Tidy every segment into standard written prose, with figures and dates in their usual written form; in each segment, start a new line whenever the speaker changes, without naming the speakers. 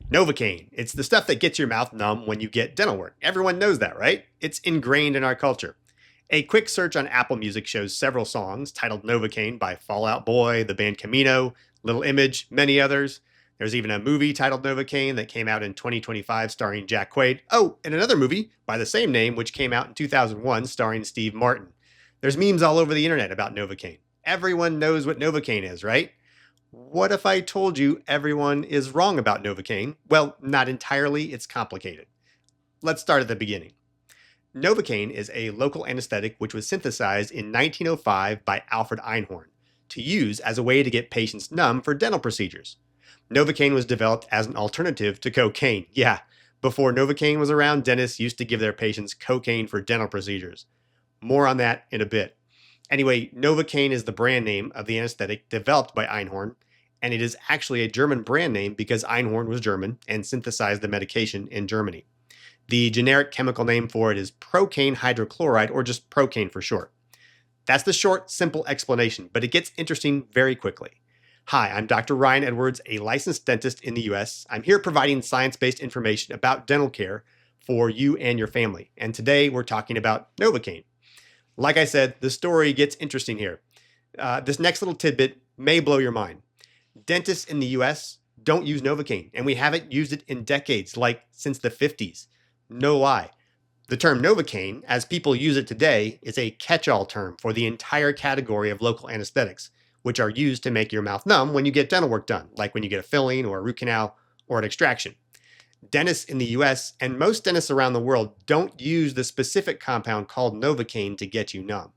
Novocaine. It's the stuff that gets your mouth numb when you get dental work. Everyone knows that, right? It's ingrained in our culture. A quick search on Apple Music shows several songs titled Novocaine by Fall Out Boy, the band Camino, Little Image, many others. There's even a movie titled Novocaine that came out in 2025 starring Jack Quaid. Oh, and another movie by the same name which came out in 2001 starring Steve Martin. There's memes all over the internet about Novocaine. Everyone knows what Novocaine is, right? What if I told you everyone is wrong about Novocaine? Well, not entirely, it's complicated. Let's start at the beginning. Novocaine is a local anesthetic which was synthesized in 1905 by Alfred Einhorn to use as a way to get patients numb for dental procedures. Novocaine was developed as an alternative to cocaine. Yeah, before Novocaine was around, dentists used to give their patients cocaine for dental procedures. More on that in a bit. Anyway, Novocaine is the brand name of the anesthetic developed by Einhorn, and it is actually a German brand name because Einhorn was German and synthesized the medication in Germany. The generic chemical name for it is procaine hydrochloride, or just procaine for short. That's the short, simple explanation, but it gets interesting very quickly. Hi, I'm Dr. Ryan Edwards, a licensed dentist in the US. I'm here providing science-based information about dental care for you and your family, and today we're talking about Novocaine. Like I said, the story gets interesting here. This next little tidbit may blow your mind. Dentists in the US don't use Novocaine, and we haven't used it in decades, like since the 50s. No lie. The term Novocaine, as people use it today, is a catch-all term for the entire category of local anesthetics, which are used to make your mouth numb when you get dental work done, like when you get a filling or a root canal or an extraction. Dentists in the US and most dentists around the world don't use the specific compound called Novocaine to get you numb.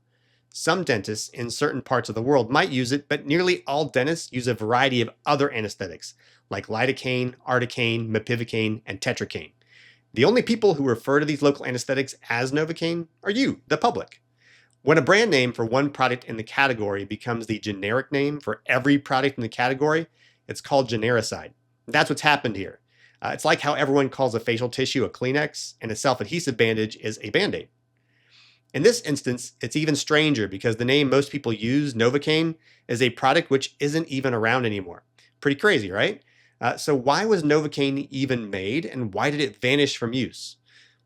Some dentists in certain parts of the world might use it, but nearly all dentists use a variety of other anesthetics like lidocaine, articaine, mepivocaine, and tetracaine. The only people who refer to these local anesthetics as Novocaine are you, the public. When a brand name for one product in the category becomes the generic name for every product in the category, it's called genericide. That's what's happened here. It's like how everyone calls a facial tissue a Kleenex and a self-adhesive bandage is a Band-Aid. In this instance, it's even stranger because the name most people use, Novocaine, is a product which isn't even around anymore. Pretty crazy, right? So why was Novocaine even made and why did it vanish from use?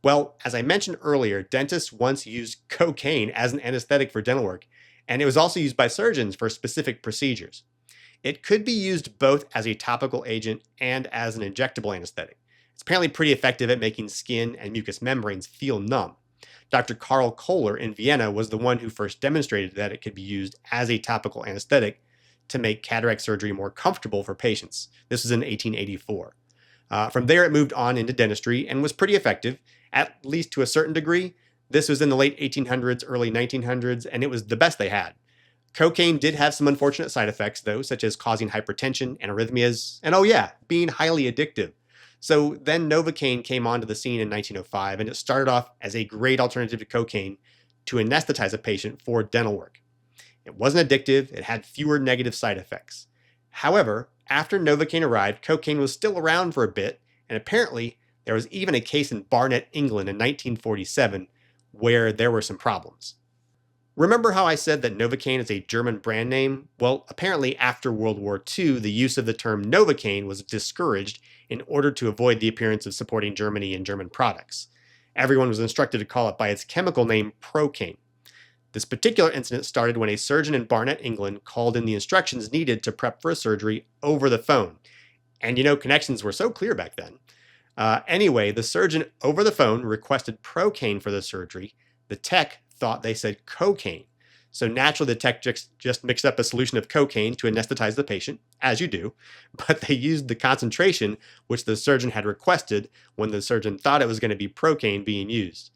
Well, as I mentioned earlier, dentists once used cocaine as an anesthetic for dental work, and it was also used by surgeons for specific procedures. It could be used both as a topical agent and as an injectable anesthetic. It's apparently pretty effective at making skin and mucous membranes feel numb. Dr. Karl Kohler in Vienna was the one who first demonstrated that it could be used as a topical anesthetic to make cataract surgery more comfortable for patients. This was in 1884. From there, it moved on into dentistry and was pretty effective, at least to a certain degree. This was in the late 1800s, early 1900s, and it was the best they had. Cocaine did have some unfortunate side effects, though, such as causing hypertension and arrhythmias, and oh yeah, being highly addictive. So then Novocaine came onto the scene in 1905, and it started off as a great alternative to cocaine to anesthetize a patient for dental work. It wasn't addictive, it had fewer negative side effects. However, after Novocaine arrived, cocaine was still around for a bit, and apparently there was even a case in Barnet, England in 1947 where there were some problems. Remember how I said that Novocaine is a German brand name? Well, apparently after World War II, the use of the term Novocaine was discouraged in order to avoid the appearance of supporting Germany and German products. Everyone was instructed to call it by its chemical name, procaine. This particular incident started when a surgeon in Barnet, England, called in the instructions needed to prep for a surgery over the phone. And connections were so clear back then. Anyway, the surgeon over the phone requested procaine for the surgery. The tech thought they said cocaine. So naturally, the tech just mixed up a solution of cocaine to anesthetize the patient, as you do, but they used the concentration which the surgeon had requested when the surgeon thought it was going to be procaine being used.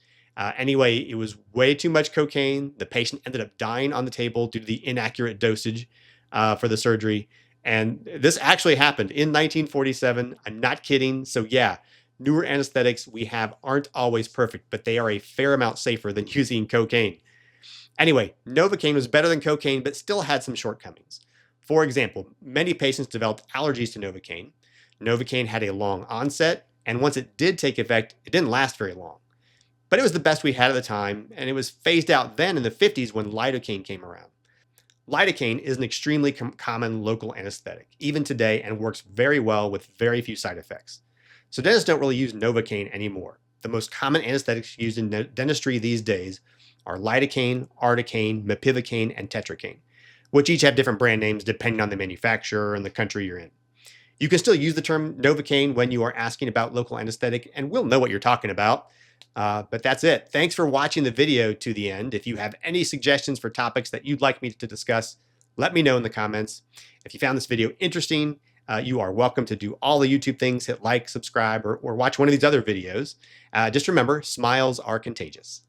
Anyway, it was way too much cocaine. The patient ended up dying on the table due to the inaccurate dosage for the surgery. And this actually happened in 1947. I'm not kidding. So yeah, newer anesthetics we have aren't always perfect, but they are a fair amount safer than using cocaine. Anyway, Novocaine was better than cocaine, but still had some shortcomings. For example, many patients developed allergies to Novocaine. Novocaine had a long onset, and once it did take effect, it didn't last very long. But it was the best we had at the time, and it was phased out then in the 50s when lidocaine came around. Lidocaine is an extremely common local anesthetic, even today, and works very well with very few side effects. So dentists don't really use Novocaine anymore. The most common anesthetics used in dentistry these days are lidocaine, articaine, mepivacaine, and tetracaine, which each have different brand names depending on the manufacturer and the country you're in. You can still use the term Novocaine when you are asking about local anesthetic, and we'll know what you're talking about. But that's it. Thanks for watching the video to the end. If you have any suggestions for topics that you'd like me to discuss, let me know in the comments. If you found this video interesting, you are welcome to do all the YouTube things, hit like, subscribe, or watch one of these other videos. Just remember, smiles are contagious.